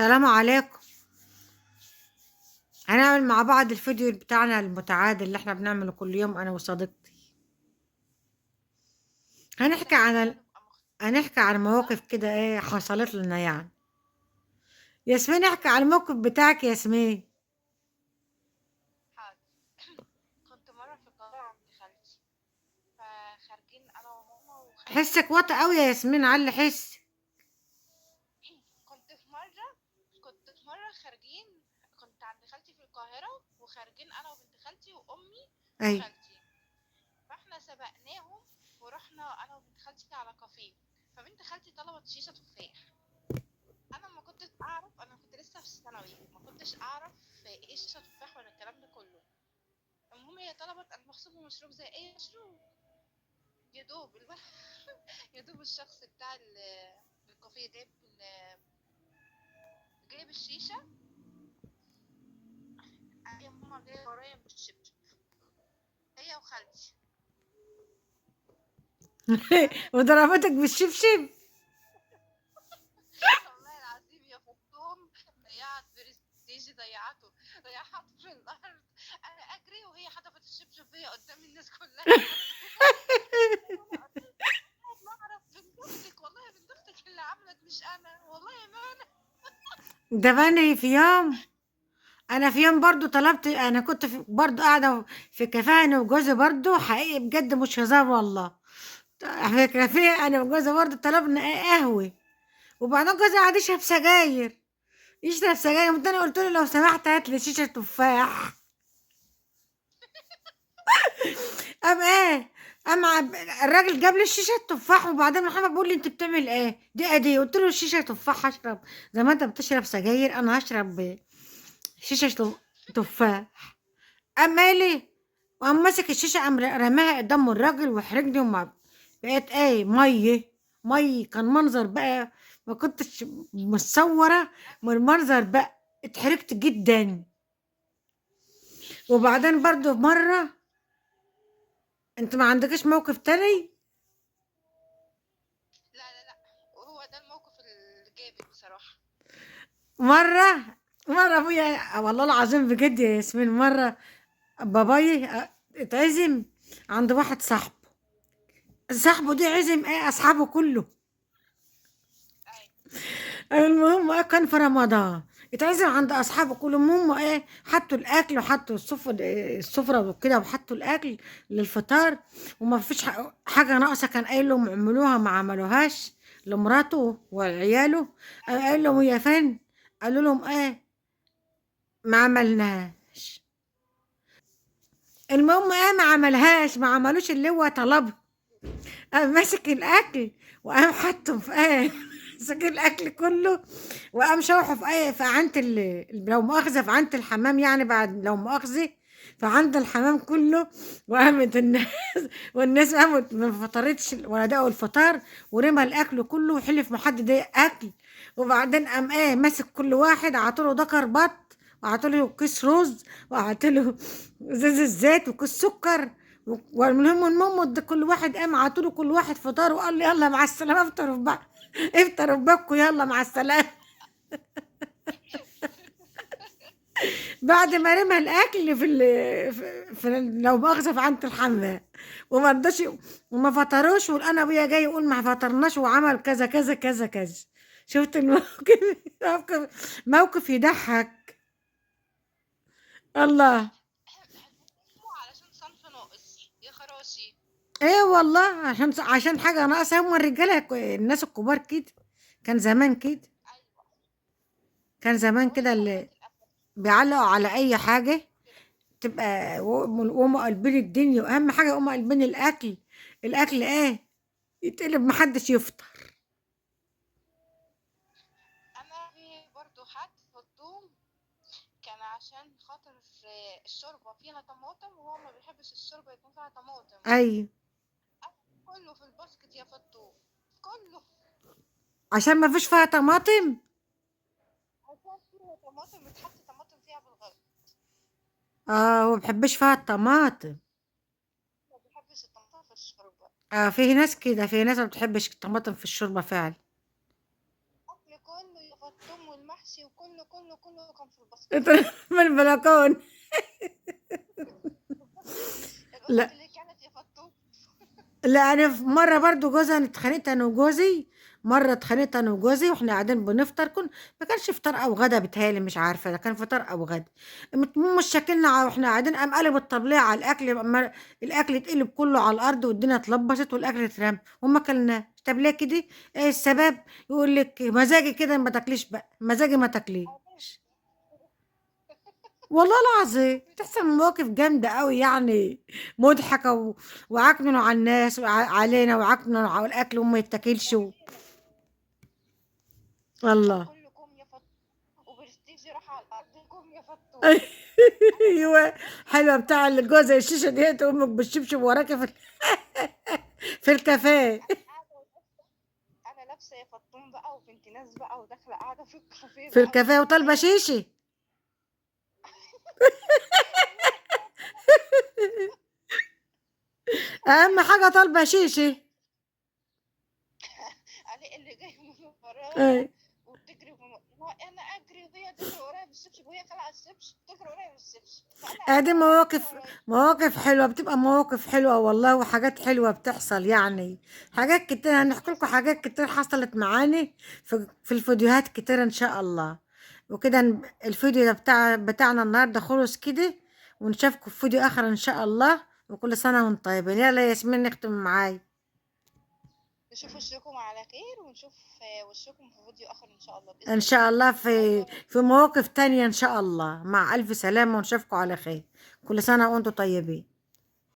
السلام عليكم. هنعمل مع بعض الفيديو بتاعنا المتعادل اللي احنا بنعمله كل يوم انا وصديقتي. هنحكي بس عن عايزين ال... نبقى هنحكي عن مختلفة. مواقف كده حصلت لنا ياسمين، احكي عن الموقف بتاعك ياسمين. حاضر. كنت مرة في القاهرة عند خالتي، فخارجين أنا وماما وخالتي. حسك واطي قوي يا ياسمين، علي حس. كنت في مرة كنت في مرة خارجين. كنت عند خالتي في القاهرة وخارجين أنا وبنت خالتي وأمي اي. وخالتي. فاحنا سبقناهم ورحنا أنا وبنت خالتي على كافيه. فبنت خالتي طلبت شيشة تفاح. أنا كنت لسه في الثانوي، ما كنتش أعرف إيه شيشة تفاح ولا الكلام ده كله. المهم هي طلبت المحسوب ومشروب زي أي مشروب. يا دوب يا دوب الشخص بتاع الكافيه جايب الشيشة. هي ماما جاية ورايا بالشبشب، هي وخالتي. فاهمة. وضربتك بالشبشب. والله العظيم يا فطوم، ضيعت برستيجي، ضيعته في الأرض. أنا أجري وهي حدفت الشبشب فيا قدام الناس كلها. ما أعرف بنت أختك، والله يا بنت أختك اللي عملت، مش أنا والله ما أنا. ده بني في يوم. انا في يوم برضو طلبت، انا كنت برضو قاعده في كافيه انا وجوزي، برضو حقيقي بجد مش هزار والله. في كافيه انا وجوزي برضو طلبنا قهوه، وبعدين جوزي قعد يشرب سجاير، يشرب سجاير. قمت انا قلت له لو سمحت هات لي شيشه تفاح. قام الراجل جاب لي الشيشه التفاح، وبعدين محمد بيقول لي انت بتعمل ايه دي ادي؟ قلت له الشيشه تفاح هشرب زي ما انت بتشرب سجاير، انا هشرب شيشه تفاح. قام مالي، وقام ماسك الشيشه، قام رماها قدام الراجل وحرجني، وما بقيت ميه كان منظر بقى، ما كنتش متصوره من المنظر بقى، اتحرجت جدا. وبعدين برضو مرة، انت ما عندكش موقف تاني؟ لا لا لا، وهو ده الموقف الجامد بصراحة. مرة مرة ابويا، والله العظيم بجد يا ياسمين، مرة باباي اتعزم عند واحد صاحبه دي عزم اصحابه كله. أي. المهم كان في رمضان، اتعزم عند اصحابه كلهم. المهم حطوا الاكل وحطوا السفره وكده، وحطوا الاكل للفطار، وما فيش حاجه ناقصه. كان قايل لهم اعملوها، ما عملوهاش لمراته وعياله. قال لهم يا فين؟ قالوا لهم ما عملناش. المهم ما عملهاش، ما عملوش اللي هو طلبه. قام ماسك الاكل وقام حطه في مسك الاكل كله، وقام شوحه في في عند لو مؤاخذه في عند الحمام، يعني بعد لو مؤاخذه في عند الحمام كله. وقامت الناس والناس قامت ما فطرتش ولا دقوا الفطار، ورمى الاكل كله وحلف محد ده اكل. وبعدين قام ماسك كل واحد عطوله دكر بط، وعطوله كيس رز، وعطوله ازازه زيت وكيس سكر. والمهم ده كل واحد قام عطوله كل واحد فطار، وقال لي يلا مع السلامه، افطروا بقى، افطروا ببكوا، يلا مع السلامه. بعد ما رمى الاكل لو مؤاخذه في عنت الحمام، وما رضاش، وما فطروش، وانا ابويا جاي يقول ما فطرناش وعمل كذا كذا كذا كذا. شفت الموقف؟ موقف يضحك. الله. هو علشان صنف ناقص يا خراشي. ايه والله، عشان حاجه ناقصه. هم الرجاله الناس الكبار كده، كان زمان كده، أيوة. كان زمان بقول كده لك اللي أوقات الأكل بيعلقوا على اي حاجه كده. تبقى وهم قلبين الدنيا، واهم حاجه هم قلبين الاكل. الاكل يتقلب محدش يفطر. أنا في برضه حد في الطوم، كان عشان خاطر الشوربة فيها طماطم وهو ما بيحبش الشوربة يكون فيها طماطم. اي. كله في الباسكت يا فطوم، كله. عشان ما فيش فيها طماطم. عشان فيها طماطم بتحط طماطم فيها بالغلط. اه، هو ما بحبش فيها الطماطم. ما بيحبش الطماطم في الشوربة. في ناس كده، في ناس ما بتحبش الطماطم في الشوربه فعلا. الأكل كله يا فطوم والمحشي كله كان في الباسكت. من البلكون. لا القطط اللي كانت يا فطوم. لا، انا في مره برضو جوزي، انا اتخانقت انا وجوزي. مره اتخانقت انا وجوزي واحنا قاعدين بنفطر، ما كانش فطار او غدا، بيتهيألي مش عارفه ده كان فطار او غدا. مش شاكلنا واحنا قاعدين، قام قلب الطبلية على الاكل، الاكل اتقلب كله على الارض والدنيا اتلبشت والاكل اترمى وما كلناه. طب ليه كده؟ ايه السبب؟ يقول لك مزاجي كده ما تاكليش بقى، مزاجي ما تاكليه. والله العظيم تحصل مواقف جامدة قوي يعني، مضحكة وعكننوا على الناس علينا، وعكننوا على الأكل وما يتاكلش والله. كلكم يا فطوم، وبرستيجي راح على الارض، كم يا فطوم. ايوه، حلوة بتاع الجوزة الشيشة ديت، امك بالشبشب وراكي في الكافيه. انا لابسه يا فطوم بقى، وبنت ناس بقى، وداخله قاعده في الكافيه في بقى الكافيه وطالبة ومستنيه. شيشة. أهم حاجة طالبة شيشة. علي اللي جاي من أي. ورايا وبتجري انا اجري وهي تجري ورايا بالشبشب، وهي خلع الشبشب تجري ورايا بالشبشب، فانا ادي اجري وهي تجري مواقف، ورايا. مواقف حلوة، بتبقى مواقف حلوة والله، وحاجات حلوة بتحصل يعني. حاجات كتير هنحكي لكم، حاجات كتير حصلت معاني في الفيديوهات كتير ان شاء الله. وكده الفيديو ده بتاعنا النهاردة خلص كده، ونشوفكم في فيديو اخر ان شاء الله. وكل سنة وانتم طيبين. يلا يا ياسمين نختم معاي. نشوف وشكم على خير، ونشوف وشكم في فيديو اخر ان شاء الله ان باذن الله. شاء الله باي في باي. مواقف تانية ان شاء الله. مع الف سلامة ونشوفكم على خير. كل سنة وانتم طيبين.